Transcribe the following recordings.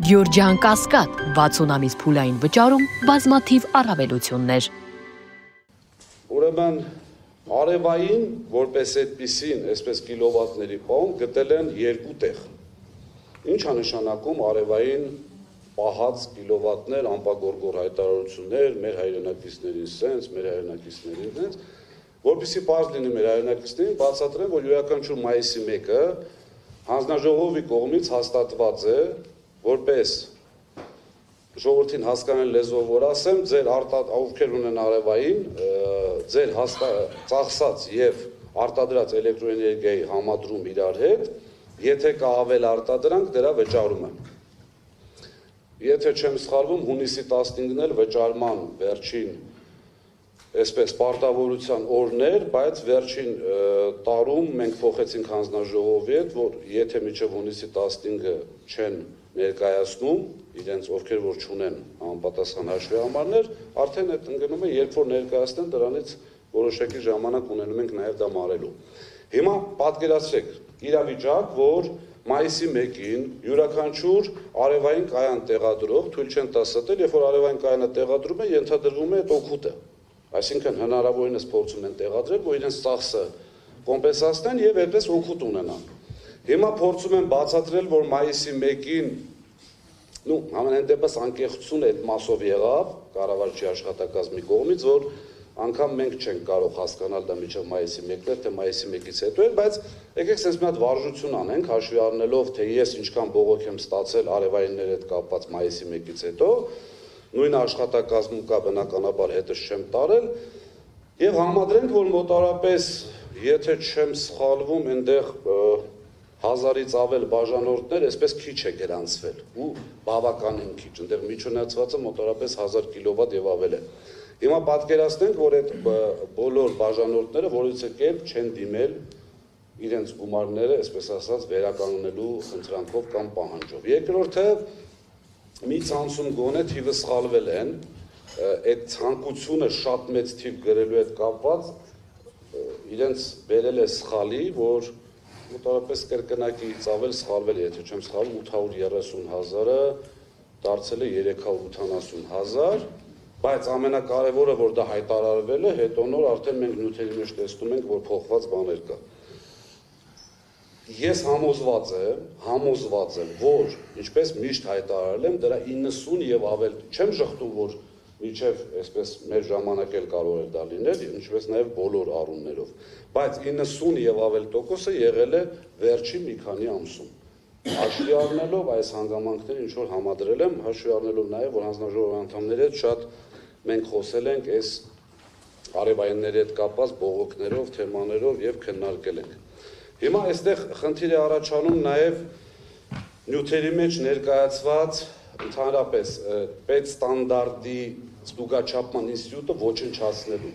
Գյորջյան Կասկադ 60 ամիս փուլային վճարում բազմաթիվ առավելություններ։ Ուրեմն արևային, որպես այդպիսին, այսպես կիլովատների պահում գտել են երկու տեղ։ Ինչ է նշանակում արևային պահած կիլովատներ, անպագորգոր հայտարարություններ, մեր հայրենակիցներին սենց, մեր հայրենակիցներին սենց, որպեսզի պարզ լինի մեր հայրենակիցներին, բացատրեմ, որ յուրաքանչյուր մայիսի 1-ը հանձնաժողովի կողմից հաստատված է, որպես ժողովրդին հասկանալի լեզվով որ ասեմ, ձեր ովքեր ունեն արևային, ձեր ծախսած եւ արտադրած էլեկտրոէներգիայի համադրում իրար հետ, եթե կա ավել արտադրանք, դրա վճարումը։ Եթե չեմ սխալվում, հունիսի 15-ն էլ վճարման վերջին այսպես պարտավորության օրներ, բայց վերջին տարում մենք փոխեցինք հանձնաժողովի հետ, որ եթե մինչև հունիսի 15-ը չեն ներկայացնում իրենց ովքեր որ չունեն անպատասխան հաշվի համարներ, արդեն այդ ընկնում է, երբ որ ներկայացնեն, դրանից որոշակի ժամանակ ունենում ենք նաև դա մարելու։ Հիմա պատկերացրեք իրավիճակ, որ մայիսի 1-ին յուրաքանչյուր արևային կայան տեղադրող, թույլ չեն տա ստել, երբ որ արևային կայանը տեղադրում է, ենթադրվում է այդ օգուտը։ Այսինքն հնարավորինս փորձում են տեղադրել, որ իրենց ծախսը կոմպենսացնեն եւ այդպես օգուտ ունենան։ Հիմա փորձում են բացատրել, որ մայիսի 1-ին, համենայն դեպս անկեղծությունը այդ մասով եղավ կառավարչի աշխատակազմի կողմից, որ անգամ մենք չենք կարող հասկանալ դա մինչև մայիսի 1-ն է, թե մայիսի 1-ից հետո է, բայց եկեք sense մի հատ վարժություն անենք, հաշվի առնելով, թե ես ինչքան բողոք եմ ստացել արևայինների հետ կապված մայիսի 1-ից հետո, նույն աշխատակազմում կա բնականաբար հետս չեմ տարել, եւ համադրենք, որ մոտարապես, եթե չեմ սխալվում, այնտեղ 1000-ից ավել բաժանորդներ այսպես քիչ է գրանցվել ու բավականին քիչ, այնտեղ միջնացվածը մոտարապես 1000 կիլովատ եւ ավել է։ Հիմա պատկերացնենք, որ այդ բոլոր բաժանորդները որից կերպ չեն դիմել իրենց գումարները, այսպես ասած, վերականգնելու խնդրանքով կամ պահանջով։ Երկրորդը մի ցանցում գոնե թիվը սխալվել են, այդ ցանկությունը շատ մեծ թիվ գրելու հետ կապված իրենց բերել է սխալի, որ մոտավորապես կրկնակից ավել սխալվել է, եթե չեմ սխալվում 830,000-ը դարձել է 380,000, բայց ամենակարևորը, որ դա հայտարարվել է, հետո նոր արդեն մենք նյութերի մեջ տեսնում ենք, որ փոխված բաներ կա։ Ես համոզված եմ, որ ինչպես միշտ հայտարարել եմ, դրա 90 եւ ավել, չեմ շղթում, որ միջև այսպես մեր ժամանակ էլ կարող է դա լինել, ինչպես նաև բոլոր առումներով, բայց 90 եւ ավել տոկոսը եղել է վերջի մի քանի ամսում։ Հաշվի առնելով այս հանգամանքները, ինչ որ համադրել եմ, հաշվի առնելով նաև, որ հանձնաժողովի անդամների հետ շատ մենք խոսել ենք այս արևայինների հետ կապված բողոքներով, թեմաներով եւ քննարկել ենք։ Հիմա այստեղ խնդիր է առաջանում նաև նյութերի մեջ ներկայացված ընդհանրապես պետստանդարտի ստուգաչափման ինստիտուտը ոչնչացնելու։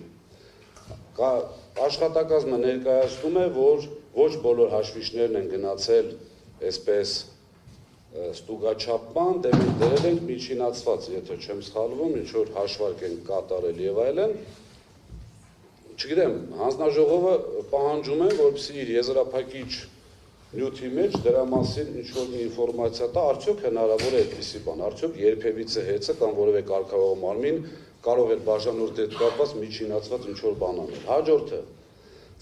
Աշխատակազմը ներկայացնում է, որ ոչ բոլոր հաշվիչներն են գնացել այսպես ստուգաչափման, դե մենք դրել ենք միջինացված, եթե չեմ սխալվում, ինչ որ հաշվարկ են կատարել եւ այլն։ Չգիտեմ, հանձնաժողովը պահանջում է, որպեսզի իր եզրափակիչ նյութի մեջ դրա մասին ինչ-որ մի ինֆորմացիա տա, արդյոք հնարավոր է այդպիսի բան, արդյոք երբևիցե հեծը կամ որևէ կարգավորող մարմին կարող է բաժանորդի հետ կապված միջինացված ինչ-որ բան անել։ Հաջորդը,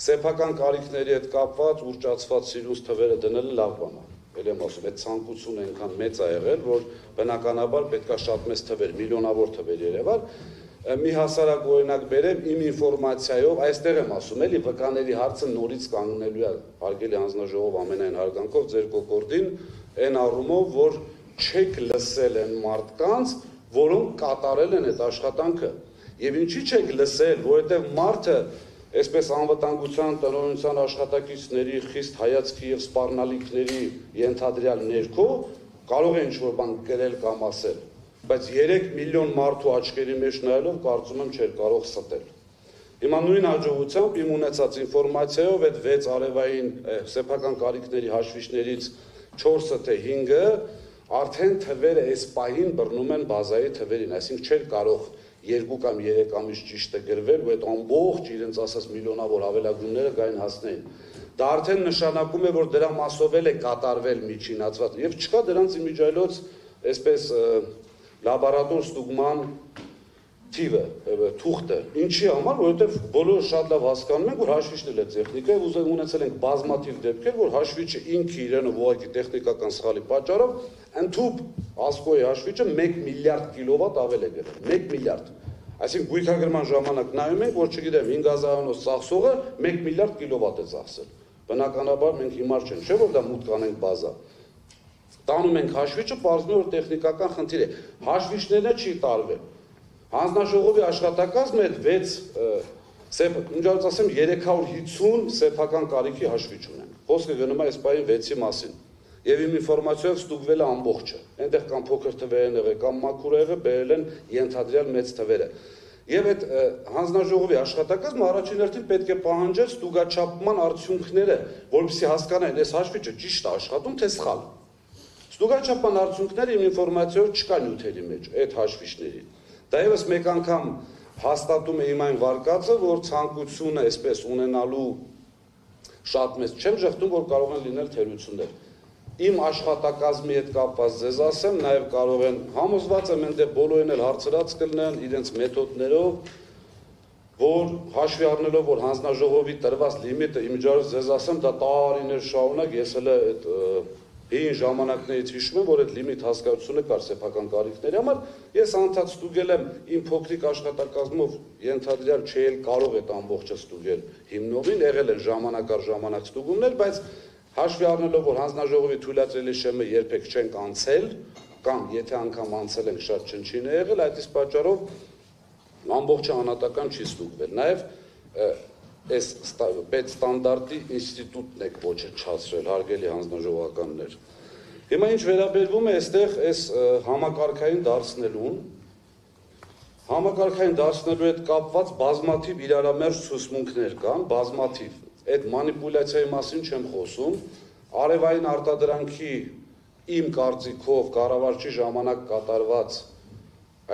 սեփական կարիքների հետ կապված ուռճացված սիրուց թվերը դնելը լավ բան է։ Էլ եմ ասում, այդ ցանկությունը այնքան մեծ է եղել, որ բնականաբար պետքա շատ մեծ թվեր, միլիոնավոր թվեր երևար։ Մի հասարակ օրինակ բերեմ իմ ինֆորմացիայով, այստեղ եմ ասում, էլի վկաների հարցը նորից կանգնելու է, հարգելի հանձնաժողով ամենայն հարգանքով ձեր կոկորդին, այն առումով, որ չեք լսել են մարդկանց, որոնք կատարել են այդ աշխատանքը։ Եվ ինչի չեք լսել, որովհետև մարդը այսպես անվտանգության տնօրինության աշխատակիցների խիստ հայացքի եւ սպառնալիքների ենթադրյալ ներքո կարող է ինչ-որ բան գրել կամ ասել, բայց 3 միլիոն մարդու աչքերի մեջ նայելով կարծում եմ չէր կարող ստել։ Հիմա նույն հաջողությամբ իմ ունեցած ինֆորմացիայով այդ 6 արևային սեփական կարիքների հաշվիչներից 4-ը թե 5-ը արդեն թվերը այս պահին բռնում են բազայի թվերին, այսինքն չէր կարող 2 կամ 3 ամիս ճիշտ է գրվել, ու այդ ամբողջ իրենց ասած միլիոնավոր հավելագրումները գային հասնեին։ Դա արդեն նշանակում է, որ դրա մասով էլ է կատարվել միջինացված, եւ չկա դրանց իմիջայլոց այսպես լաբորատոր ստուգման թիվը, թուղթը, ինչի համար, որովհետև բոլորը շատ լավ հասկանում են, որ հաշվիչն է տեխնիկա, եւ ունեցել ենք բազմաթիվ դեպքեր, որ հաշվիչը ինքը իրենը ուղղակի տեխնիկական սխալի պատճառով ընդհուպ ասկոյի հաշվիչը 1 միլիարդ կիլովատ ավել է գրել, 1 միլիարդ։ Այսինքն գույքագրման ժամանակ նայում ենք, որ չգիտեմ 5000-անոց ծախսողը 1 միլիարդ կիլովատ է ծախսել։ Բնականաբար մենք հիմար չենք, չէ՞ որ դա մուտք անենք բազա։ Տանում ենք հաշվիչը, պարզվում է, որ տեխնիկական խնդիր է։ Հաշվիչները չի տարվել։ Հանձնաժողովի աշխատակազմը այդ 6, ինչպես ասեմ, 350 սեփական կարիքի հաշվիչ ունեն։ Խոսքը գնում է այս պահին 6-ի մասին։ Եվ իմ ինֆորմացիայով ստուգվել է ամբողջը։ Այնտեղ կամ փոքր թվեր են եղել, կամ մաքուր եղել, բերել են ենթադրյալ մեծ թվերը։ Եվ այդ հանձնաժողովի աշխատակազմը առաջին հերթին պետք է պահանջել ստուգաչափման արդյունքները, որովհետեւ հասկանային, այս հաշվիչը ճիշտ է աշխատում, թե սխալ։ Ստուգաչափման արդյունքները իմ ինֆորմացիայով չկա նյութերի մեջ, այդ հաշվիչների։ Դա եւս մեկ անգամ հաստատում է իմ այն վարկածը, որ ցանկությունը այսպես ունենալու շատ մեծ չեմ ժխտում, որ կարող են լինել թերություններ։ Իմ աշխատակազմի հետ կապված ձեզ ասեմ, նաև կարող են համոզված եմ այնտեղ բոլորին էլ հարցրած կլինեն իրենց մեթոդներով, որ հաշվի առնելով, որ հանձնաժողովի տրված լիմիտը իմիջիայլոց ձեզ ասեմ, դա տարիներ շարունակ ես էլ այդ հին ժամանակներից հիշում եմ, որ այդ լիմիտ հասկացությունը կար սեփական կարիքների համար, ես անդադ ստուգել եմ իմ փոքրիկ աշխատակազմով ենթադրյալ չէի կարող այդ ամբողջը ստուգել հիմնովին, եղել են ժամանակ առ ժամանակ ստուգումներ, բայց հաշվի առնելով, որ հանձնաժողովի թույլատրելի շեմը երբեք չենք անցել, կամ եթե անգամ անցել ենք շատ չնչին է եղել, այդ իսկ պատճառով ամբողջը անհատական չի ստուգվել։ Նաև այս պետստանդարտի ինստիտուտն եք ոչնչացրել, հարգելի հանձնաժողովականներ։ Հիմա ինչ վերաբերվում է այստեղ այս համակարգային դարձնելուն, համակարգային դարձնելու հետ կապված բազմաթիվ իրարամերժ ցուցմունքներ կան, բազմաթիվ։ Այդ մանիպուլյացիայի մասին չեմ խոսում, արևային արտադրանքի իմ կարծիքով կառավարչի ժամանակ կատարված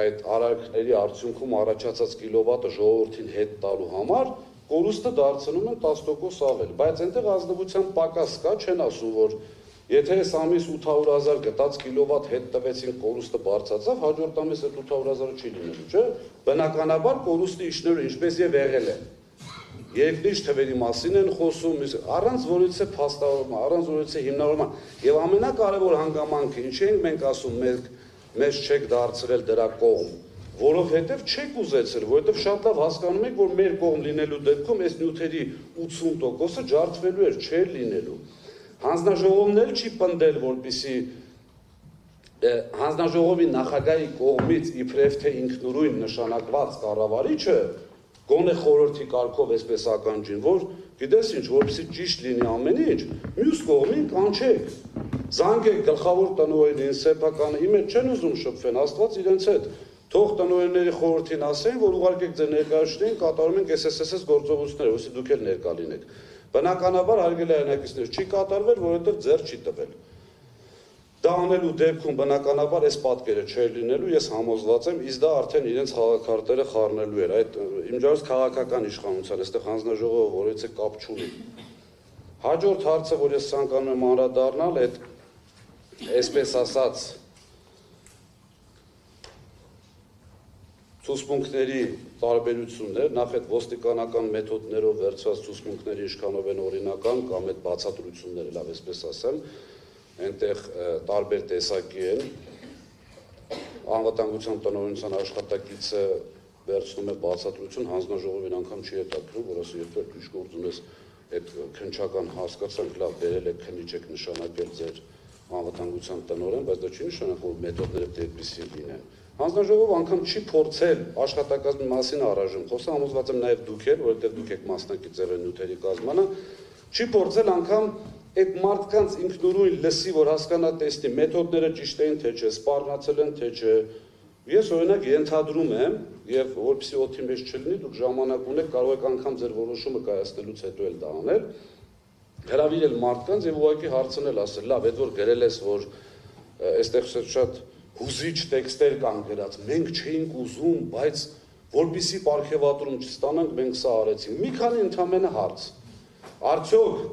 այդ արարքների արդյունքում առաջացած կիլովատը ժողովրդին հետ տալու համար կորուստը դարձնում են 10% ավել, բայց այնտեղ ազնվության պակաս կա, չեն ասում, որ եթե այս ամիս 800,000 գտած կիլովատ հետ տվեցին կորուստը բարձրացավ, հաջորդ ամիս այդ 800,000-ը չի լինելու, չէ՞։ Բնականաբար կորուստի իջնելու ինչպես եւ եղել է։ Երկնիշ թվերի մասին են խոսում, առանց որևիցե փաստավորման, առանց որևիցե հիմնավորման։ Եվ ամենակարևոր հանգամանքը, ինչի ենք մենք ասում, մեզ չեք դարձրել դրա կողմ, որովհետև չեք ուզեցել, որովհետև շատ լավ հասկանում եք, որ մեր կողմ լինելու դեպքում այս նյութերի 80%-ը ջարդվելու էր, չէր լինելու։ Հանձնաժողովն էլ չի պնդել, որպեսզի հանձնաժողովի նախագահի կողմից իբրև թե ինքնուրույն նշանակված կառավարիչը գոնե խորհրդի կարգով այսպես ականջին, որ գիտես ինչ, որպեսզի ճիշտ լինի ամեն ինչ, մյուս կողմին կանչեք, զանգեք գլխավոր տնօրենին, սեփականը, իմ հետ չեն ուզում շփվեն, Աստված իրենց հետ, թող տնօրենների խորհրդին ասեն, որ ուղարկեք ձեր ներկայացուցիչներին, կատարում ենք SSS գործողությունները, որպեսզի դուք էլ ներկա լինեք։ Բնականաբար հարգելի հայրենակիցներ, չի կատարվել, որովհետև ձեռ չի տվել։ Դա անելու դեպքում բնականաբար այս պատկերը չէր լինելու, ես համոզված եմ, իսկ դա արդեն իրենց խաղաքարտերը խառնելու էր, այդ իմիջիայլոց քաղաքական իշխանության, այստեղ հանձնաժողովը որևիցե կապ չունի։ Հաջորդ հարցը, որ ես ցանկանում եմ անդրադառնալ, այդ այսպես ասած ցուցմունքների տարբերություններ, նախ այդ ոստիկանական մեթոդներով վերցված ցուցմունքների ինչքանով են օրինական կամ այդ բացատրությունները, լավ այսպես ասեմ, այնտեղ տարբեր տեսակի են, անվտանգության տնօրինության աշխատակիցը վերցնում է բացատրություն, հանձնաժողովին անգամ չի հետաքրում, որ ասի երբ ինչ գործում ես այդ քննչական հասկացանք, լավ բերել եք, քննիչ եք նշանակել ձեր անվտանգության տնօրեն, բայց դա չի նշանակում, որ մեթոդները դեպիսի լինեն։ Հանձնաժողովը անգամ չի փորձել աշխատակազմի մասին առայժմ խոսա, համոզված եմ նաև դուք եք, որովհետև դուք եք մասնակից եղել նյութերի կազմանը, չի փորձել անգամ այդ մարդկանց ինքնուրույն լսի, որ հասկանա տեսնի, մեթոդները ճիշտ են, թե չէ, սպառնացել են, թե չէ։ Ես օրինակ ենթադրում եմ, եւ որպեսզի օդի մեջ չլինի, դուք ժամանակ ունեք, կարող եք անգամ ձեր որոշումը կայացնելուց հետո էլ դա անել, հրավիրել մարդկանց եւ ուղղակի հարցնել, ասել, լավ, այդ որ գրել ես, որ այստեղ շատ հուզիչ տեքստեր կան գրած, մենք չէինք ուզում, բայց որպեսզի պարգևատրում չստանանք, մենք սա արեցինք։ Մի քանի ընդամենը հարց։ Արդյոք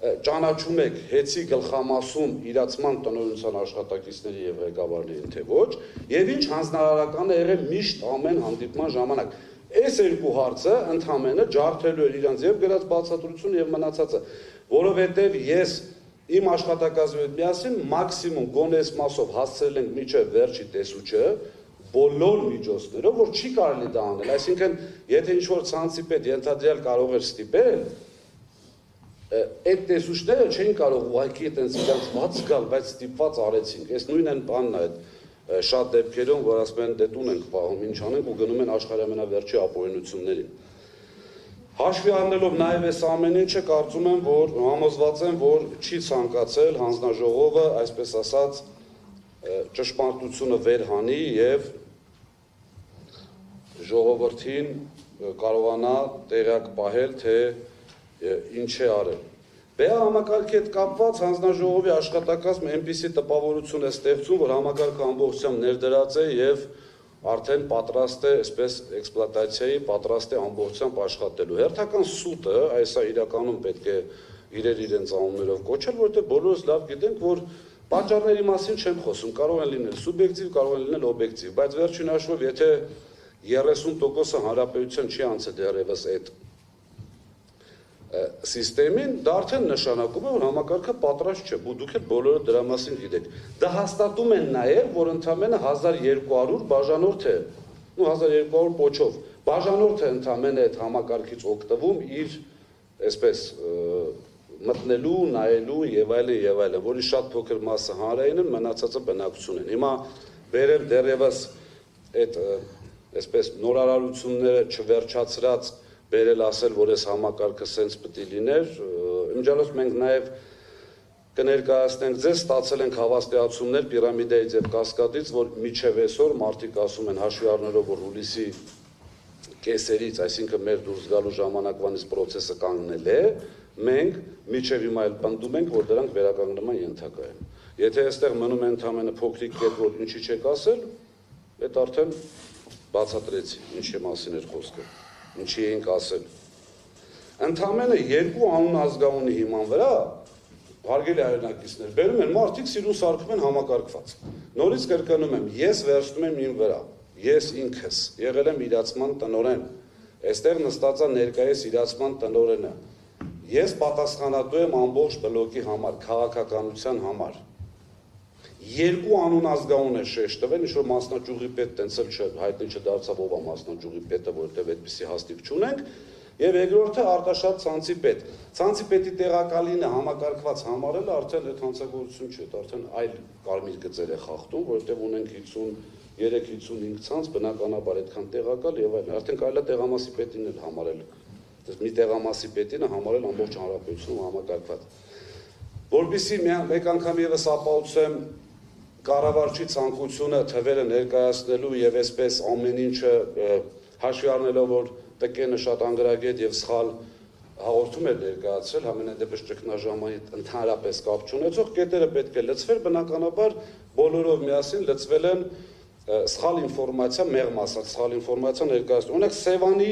ճանաչում եք հեցի գլխամասում իրացման տնօրինության աշխատակիցների եւ ղեկավարներին թե ոչ, եւ ինչ հանձնարարական է եղել միշտ ամեն հանդիպման ժամանակ։ Այս երկու հարցը ընդհանրապես ջարդելու էր իրանց եւ գրած բացատրությունը եւ մնացածը, որովհետեւ ես իմ աշխատակազմի հետ միասին մաքսիմում գոնե այս մասով հասցրել ենք միջև վերջի տեսուչը բոլոր միջոցներով, որ չի կարելի դա անել, այսինքն եթե ինչ-որ ցանցի պետ ենթադրյալ կարող էր ստիպել, այդ տեսուչները չէին կարող ուղղակի այտենց իրանց ված գալ, բայց ստիպված արեցինք։ Այս նույնն են բանն է այդ շատ դեպքերում, որ ասում են դե տուն ենք պահում, ինչ անենք ու գնում են աշխարհի ամենավերջի ապօրինություններին։ Հաշվի առնելով նաև այս ամեն ինչը, կարծում եմ, որ համոզված եմ, որ չի ցանկացել հանձնաժողովը, այսպես ասած, ճշմարտությունը վերհանի եւ ժողովրդին կարողանա տեղյակ պահել, թե ինչ է արել։ Համակարգի հետ կապված հանձնաժողովի աշխատակազմը այնպիսի տպավորություն է ստեղծում, որ համակարգը ամբողջությամբ ներդրած է եւ արդեն պատրաստ է, այսպես էքսպլուատացիայի պատրաստ է ամբողջությամբ աշխատելու։ Հերթական սուտը, այսա իրականում պետք է իրենց անուններով կոչել, որովհետեւ բոլորս լավ գիտենք, որ պատճառների մասին չեմ խոսում, կարող են լինել սուբյեկտիվ, կարող են լինել օբյեկտիվ, բայց վերջին հաշվով, եթե 30% հանրապետության չի անցել դեռևս այդ սիստեմին, դա արդեն նշանակում է, որ համակարգը պատրաստ չէ, դուք էլ բոլորը դրա մասին գիտեք։ Դա հաստատում են նաև, որ ընդամենը 1200 բաժանորդ է, 1200 պոչով, բաժանորդ է ընդամենը այդ համակարգից օգտվում իր, այսպես, մտնելու, նայելու եւ այլն, որի շատ փոքր մասը հանրային են, մնացածը բնակություն են։ Հիմա վերև դեռևս այդ, այսպես, նորարարությունները չվերջացրած բերել ասել, որ այս համակարգը սենց պիտի լիներ, իմջալոց մենք նաև կներկայացնենք ձեզ, ստացել ենք հավաստիացումներ պիրամիդայից եւ կասկադից, որ միջև այսօր մարդիկ ասում են հաշվի առնելով, որ հուլիսի կեսերից, այսինքն մեր դուրս գալու ժամանակվանից process-ը կանգնել է, մենք միջև հիմա էլ պնդում ենք, որ դրանք վերականգնման ենթակա են։ Եթե այստեղ մնում է ընդամենը փոքրիկ կետ, որ ինչի չեք ասել, այդ արդեն բացատրեցի, ինչի մասին էր խոսքը։ Ինչի ենք ասել։ Ընդամենը երկու անուն ազգանունի հիման վրա, հարգելի հայրենակիցներ, բերում են մարդիկ սիրուն սարքում են համակարգված։ Նորից կրկնում եմ, ես վերցնում եմ իմ վրա, ես ինքս եղել եմ իրացման տնօրեն, այստեղ նստած է ներկայիս իրացման տնօրենը։ Ես պատասխանատու եմ ամբողջ բլոկի համար, քաղաքականության համար։ Երկու անուն ազգանուն է շեշտվել, ինչ որ մասնաճյուղի պետ տենց էլ հայտնի չդարձավ ով է մասնաճյուղի պետը, որովհետև այդպիսի հաստիկ չունենք, եւ երկրորդը Արտաշատ ցանցի պետ։ Ցանցի պետի տեղակալինը համակարգված համարելը արդեն այդ հանցագործություն չէ, արդեն այլ կարմիր գծեր է խախտում, որովհետև ունենք 53-55 ցանց, բնականաբար այդքան տեղակալ եւ այլն։ Արդեն կարելի է տեղամասի պետին էլ համարել։ Մի տեղամասի պետին համարել ամբողջ հանրապետությունում համակարգված։ Որպեսզի մեկ անգամ եւս ապահովեմ կառավարչի ցանկությունը թվերը ներկայացնելու եւ այսպես ամեն ինչը հաշվի առնելով, որ տկենը շատ անգրագետ եւ սխալ հաղորդում է ներկայացրել, համենայն դեպս ճգնաժամային ընդհանրապես կապ չունեցող կետերը պետք է լծվեր, բնականաբար բոլորով միասին լծվել են սխալ ինֆորմացիա, մեղմ ասած սխալ ինֆորմացիա ներկայացնում։ Օրինակ Սևանի